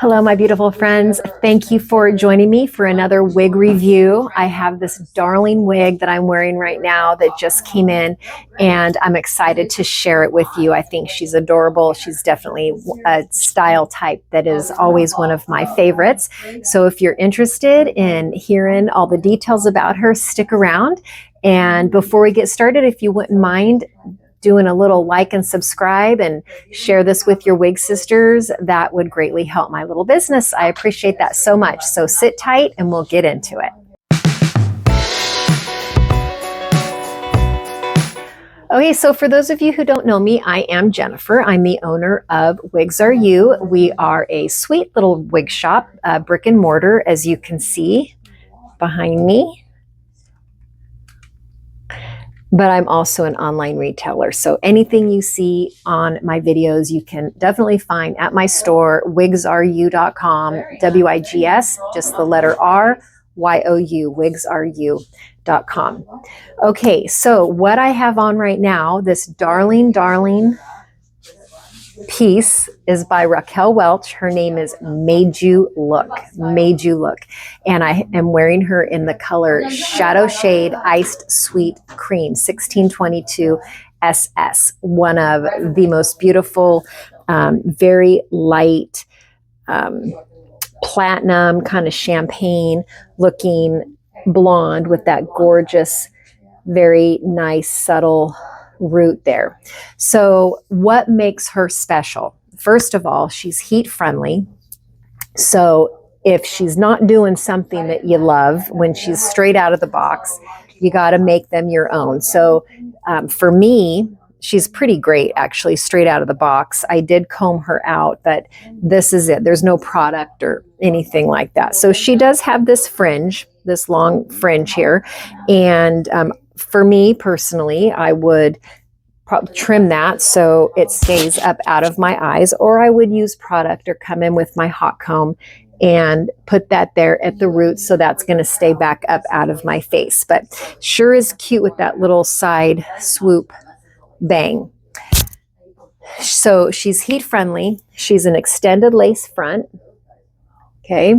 Hello, my beautiful friends. Thank you for joining me for another wig review. I have this darling wig that I'm wearing right now that just came in, and I'm excited to share it with you. I think she's adorable. She's definitely a style type that is always one of my favorites. So if you're interested in hearing all the details about her, stick around. And before we get started, if you wouldn't mind doing a little like and subscribe and share this with your wig sisters, that would greatly help my little business. I appreciate that so much. So sit tight and we'll get into it. Okay, so for those of you who don't know me, I am Jennifer. I'm the owner of Wigs Are You. We are a sweet little wig shop, brick and mortar, as you can see behind me. But I'm also an online retailer. So anything you see on my videos, you can definitely find at my store, wigsareYou.com, W-I-G-S, just the letter R, Y-O-U, wigsareYou.com. Okay, so what I have on right now, this darling piece is by Raquel Welch. Her name is Made You Look. And I am wearing her in the color Shadow Shade Iced Sweet Cream 1622 SS. One of the most beautiful, very light, platinum kind of champagne looking blonde with that gorgeous, very nice, subtle root there. So what makes her special? First of all, she's heat friendly. So if she's not doing something that you love when she's straight out of the box, you got to make them your own. So for me, she's pretty great actually straight out of the box. I did comb her out, but this is it. There's no product or anything like that. So she does have this fringe, this long fringe here. And for me personally, I would trim that so it stays up out of my eyes, or I would use product or come in with my hot comb and put that there at the root, so that's going to stay back up out of my face. But sure is cute with that little side swoop bang. So she's heat friendly. She's an extended lace front. Okay.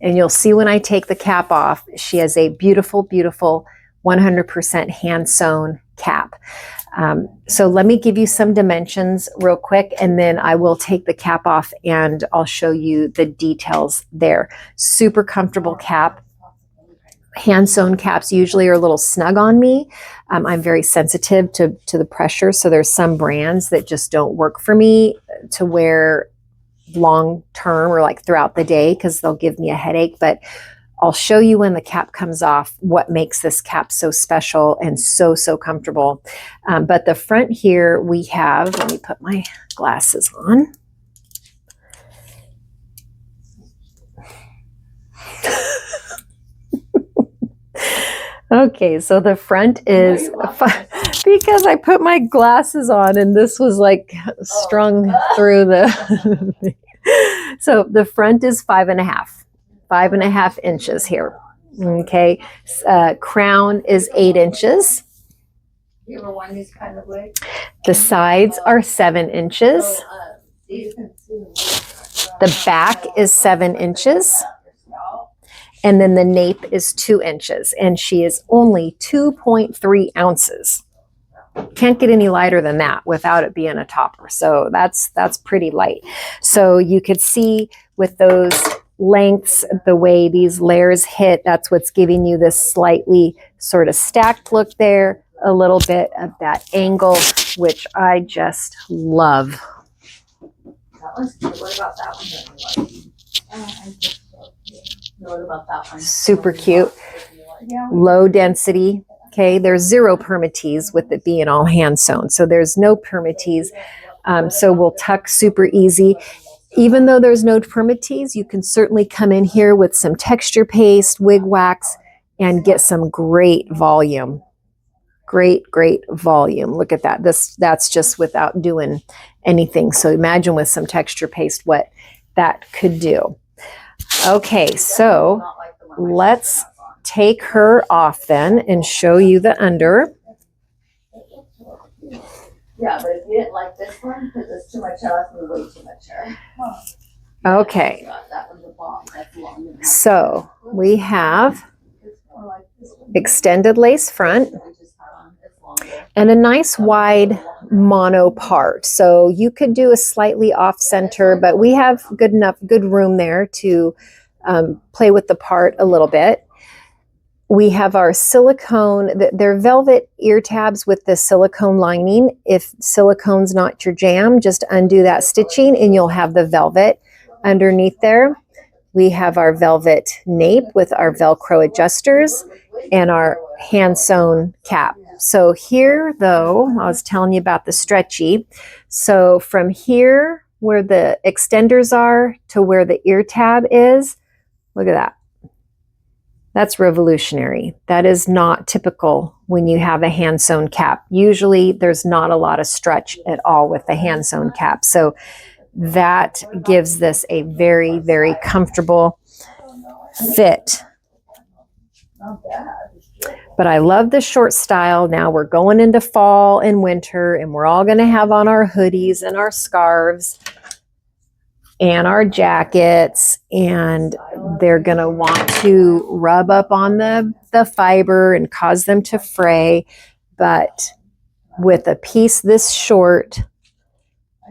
And you'll see when I take the cap off, she has a beautiful, beautiful 100% hand sewn cap. So let me give you some dimensions real quick, and then I will take the cap off and I'll show you the details there. Super comfortable cap. Hand sewn caps usually are a little snug on me. I'm very sensitive to the pressure. So there's some brands that just don't work for me to wear long term or like throughout the day, because they'll give me a headache. But I'll show you when the cap comes off what makes this cap so special and so comfortable. But the front here we have, let me put my glasses on. Okay, so the front is, because I put my glasses on and this was like strung through the, so the front is 5.5 inches here. Okay, crown is 8 inches. You ever worn these kind of wigs? The sides are 7 inches. The back is 7 inches. And then the nape is 2 inches. And she is only 2.3 ounces. Can't get any lighter than that without it being a topper. So that's pretty light. So you could see with those lengths, the way these layers hit, that's what's giving you this slightly sort of stacked look there, a little bit of that angle, which I just love. That one's cute. What about that one? What about that one? Super cute. Low density. Okay, there's zero permatease with it being all hand sewn. So there's no permatease. So we'll tuck super easy. Even though there's no permatease, you can certainly come in here with some texture paste, wig wax, and get some great volume. Great volume. Look at that. That's just without doing anything. So imagine with some texture paste what that could do. Okay, so let's take her off then and show you the under. Yeah, but if you didn't like this one, because it's too much hair, that's way too much hair. Okay. So we have extended lace front and a nice wide mono part. So you could do a slightly off center, but we have good room there to play with the part a little bit. We have our silicone, they're velvet ear tabs with the silicone lining. If silicone's not your jam, just undo that stitching and you'll have the velvet underneath there. We have our velvet nape with our Velcro adjusters and our hand sewn cap. So here though, I was telling you about the stretchy. So from here where the extenders are to where the ear tab is, look at that. That's revolutionary. That is not typical when you have a hand sewn cap. Usually there's not a lot of stretch at all with the hand sewn cap. So that gives this a very, very comfortable fit. But I love the short style. Now we're going into fall and winter and we're all going to have on our hoodies and our scarves and our jackets, and they're going to want to rub up on the fiber and cause them to fray. But with a piece this short,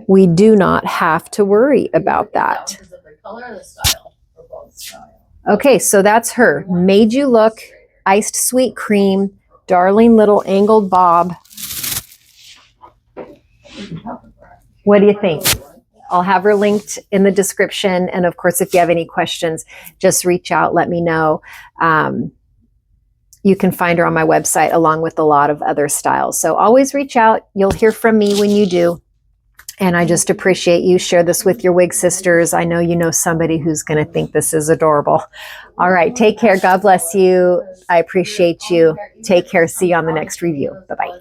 we do not have to worry about that. Okay, so that's her. Made You Look, iced sweet cream, darling little angled bob. What do you think? I'll have her linked in the description. And of course, if you have any questions, just reach out, let me know. You can find her on my website along with a lot of other styles. So always reach out. You'll hear from me when you do. And I just appreciate you. Share this with your wig sisters. I know you know somebody who's going to think this is adorable. All right. Take care. God bless you. I appreciate you. Take care. See you on the next review. Bye-bye.